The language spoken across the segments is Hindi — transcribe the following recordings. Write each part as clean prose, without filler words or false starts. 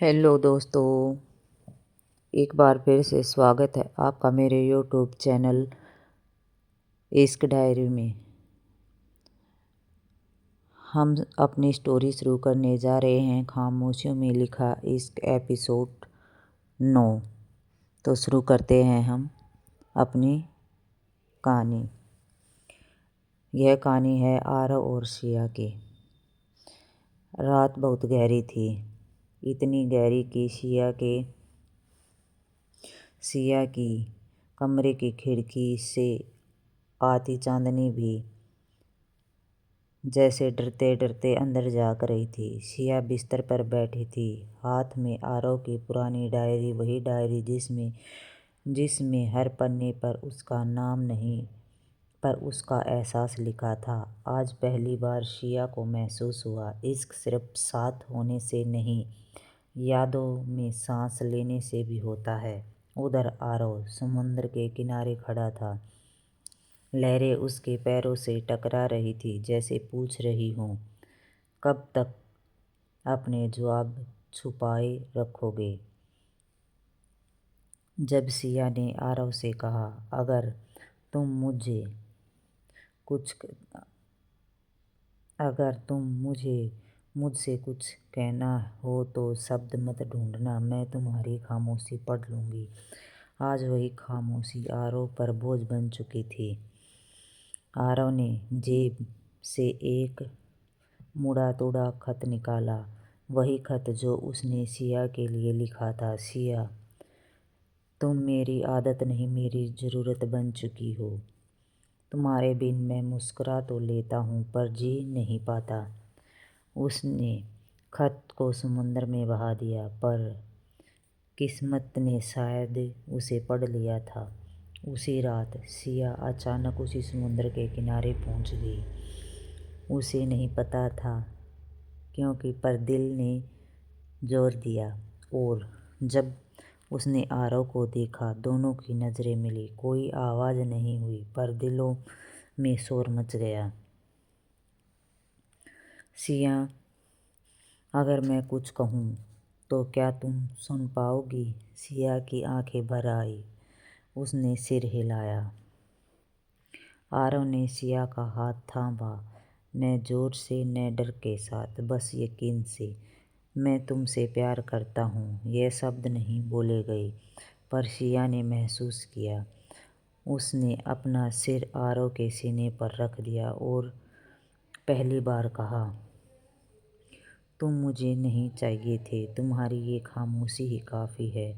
हेलो दोस्तों, एक बार फिर से स्वागत है आपका मेरे यूट्यूब चैनल इश्क डायरी में। हम अपनी स्टोरी शुरू करने जा रहे हैं खामोशियों में लिखा इश्क एपिसोड 9। तो शुरू करते हैं हम अपनी कहानी। यह कहानी है आरव और सिया की। रात बहुत गहरी थी, इतनी गहरी कि सिया की कमरे की खिड़की से आती चांदनी भी जैसे डरते डरते अंदर झाँक रही थी। सिया बिस्तर पर बैठी थी, हाथ में आरव की पुरानी डायरी, वही डायरी जिसमें हर पन्ने पर उसका नाम नहीं पर उसका एहसास लिखा था। आज पहली बार सिया को महसूस हुआ, इश्क सिर्फ साथ होने से नहीं, यादों में सांस लेने से भी होता है। उधर आरव समुद्र के किनारे खड़ा था। लहरें उसके पैरों से टकरा रही थी, जैसे पूछ रही हों, कब तक अपने जवाब छुपाए रखोगे। जब सिया ने आरव से कहा, अगर तुम मुझसे कुछ कहना हो तो शब्द मत ढूंढना, मैं तुम्हारी खामोशी पढ़ लूँगी। आज वही खामोशी आरव पर बोझ बन चुकी थी। आरव ने जेब से एक मुड़ा तोड़ा खत निकाला, वही खत जो उसने सिया के लिए लिखा था। सिया, तुम मेरी आदत नहीं, मेरी ज़रूरत बन चुकी हो। तुम्हारे बिन मैं मुस्कुरा तो लेता हूँ पर जी नहीं पाता। उसने खत को समुद्र में बहा दिया, पर किस्मत ने शायद उसे पढ़ लिया था। उसी रात सिया अचानक उसी समुद्र के किनारे पहुँच गई। उसे नहीं पता था क्योंकि पर दिल ने जोर दिया, और जब उसने आरव को देखा, दोनों की नज़रें मिली। कोई आवाज़ नहीं हुई पर दिलों में शोर मच गया। सिया, अगर मैं कुछ कहूँ तो क्या तुम सुन पाओगी? सिया की आंखें भर आई, उसने सिर हिलाया। आरव ने सिया का हाथ थामा, न जोर से न डर के साथ, बस यकीन से। मैं तुमसे प्यार करता हूँ। ये शब्द नहीं बोले गए, पर सिया ने महसूस किया। उसने अपना सिर आरव के सीने पर रख दिया और पहली बार कहा, तुम मुझे नहीं चाहिए थे, तुम्हारी ये खामोशी ही काफ़ी है।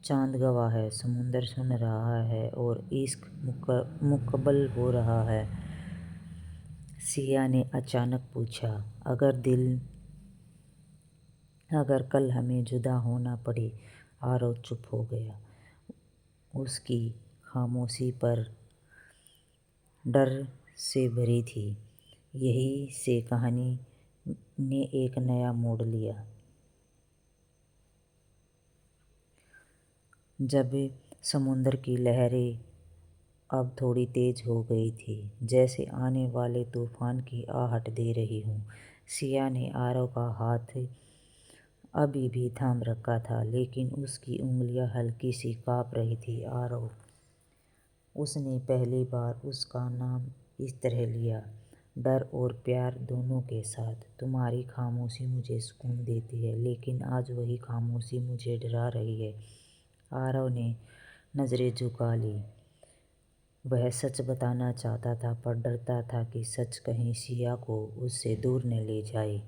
चांद गवाह है, समुंदर सुन रहा है और इश्क मुकम्मल हो रहा है। सिया ने अचानक पूछा, अगर कल हमें जुदा होना पड़े? आरव चुप हो गया। उसकी खामोशी पर डर से भरी थी। यहीं से कहानी ने एक नया मोड़ लिया। जब समुद्र की लहरें अब थोड़ी तेज हो गई थी, जैसे आने वाले तूफान की आहट दे रही हूँ। सिया ने आरव का हाथ अभी भी थाम रखा था, लेकिन उसकी उंगलियां हल्की सी काँप रही थी। आरव, उसने पहली बार उसका नाम इस तरह लिया, डर और प्यार दोनों के साथ। तुम्हारी खामोशी मुझे सुकून देती है, लेकिन आज वही खामोशी मुझे डरा रही है। आरव ने नज़रें झुका ली। वह सच बताना चाहता था, पर डरता था कि सच कहीं सिया को उससे दूर न ले जाए।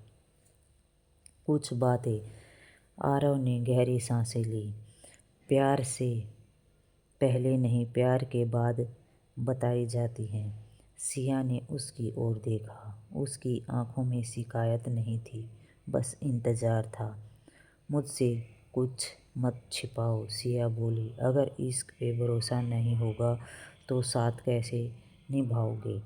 कुछ बातें आरव ने गहरी सांसें ली। प्यार से पहले नहीं, प्यार के बाद बताई जाती हैं। सिया ने उसकी ओर देखा। उसकी आंखों में शिकायत नहीं थी, बस इंतज़ार था। मुझसे कुछ मत छिपाओ, सिया बोली। अगर इश्क पे भरोसा नहीं होगा तो साथ कैसे निभाओगे?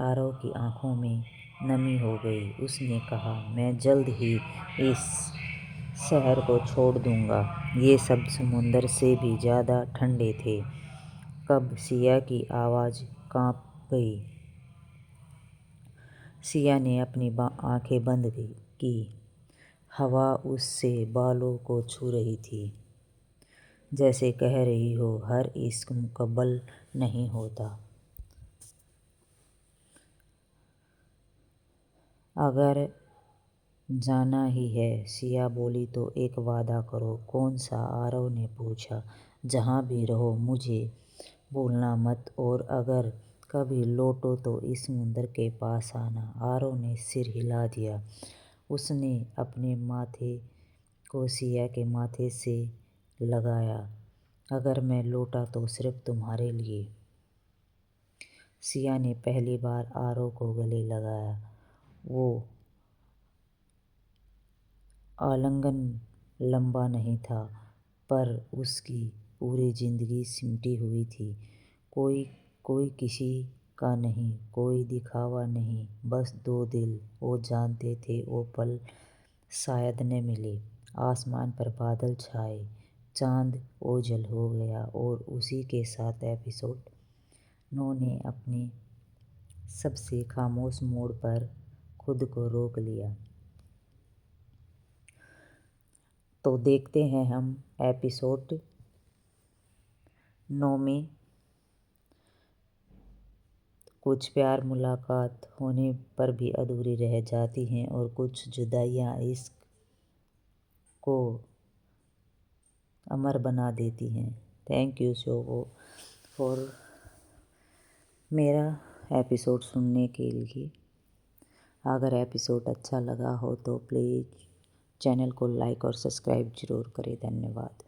आरव की आंखों में नमी हो गई। उसने कहा, मैं जल्द ही इस शहर को छोड़ दूंगा। ये शब्द समुंदर से भी ज़्यादा ठंडे थे। कब? सिया की आवाज़ कांप गई। सिया ने अपनी आंखें बंद की। हवा उससे बालों को छू रही थी, जैसे कह रही हो हर इश्क मुकम्मल नहीं होता। अगर जाना ही है, सिया बोली, तो एक वादा करो। कौन सा? आरव ने पूछा। जहाँ भी रहो मुझे भूलना मत, और अगर कभी लौटो तो इस समुंदर के पास आना। आरव ने सिर हिला दिया। उसने अपने माथे को सिया के माथे से लगाया। अगर मैं लौटा तो सिर्फ तुम्हारे लिए। सिया ने पहली बार आरव को गले लगाया। वो आलिंगन लंबा नहीं था, पर उसकी पूरी जिंदगी सिमटी हुई थी। कोई कोई किसी का नहीं, कोई दिखावा नहीं, बस दो दिल। वो जानते थे वो पल शायद न मिले। आसमान पर बादल छाए, चांद ओझल हो गया, और उसी के साथ एपिसोड 9 ने अपने सबसे खामोश मोड़ पर खुद को रोक लिया। तो देखते हैं हम एपिसोड 9 में। कुछ प्यार मुलाकात होने पर भी अधूरी रह जाती हैं, और कुछ जुदाइयाँ इश्क को अमर बना देती हैं। थैंक यू सो फॉर मेरा एपिसोड सुनने के लिए। अगर एपिसोड अच्छा लगा हो तो प्लीज़ चैनल को लाइक और सब्सक्राइब ज़रूर करें। धन्यवाद।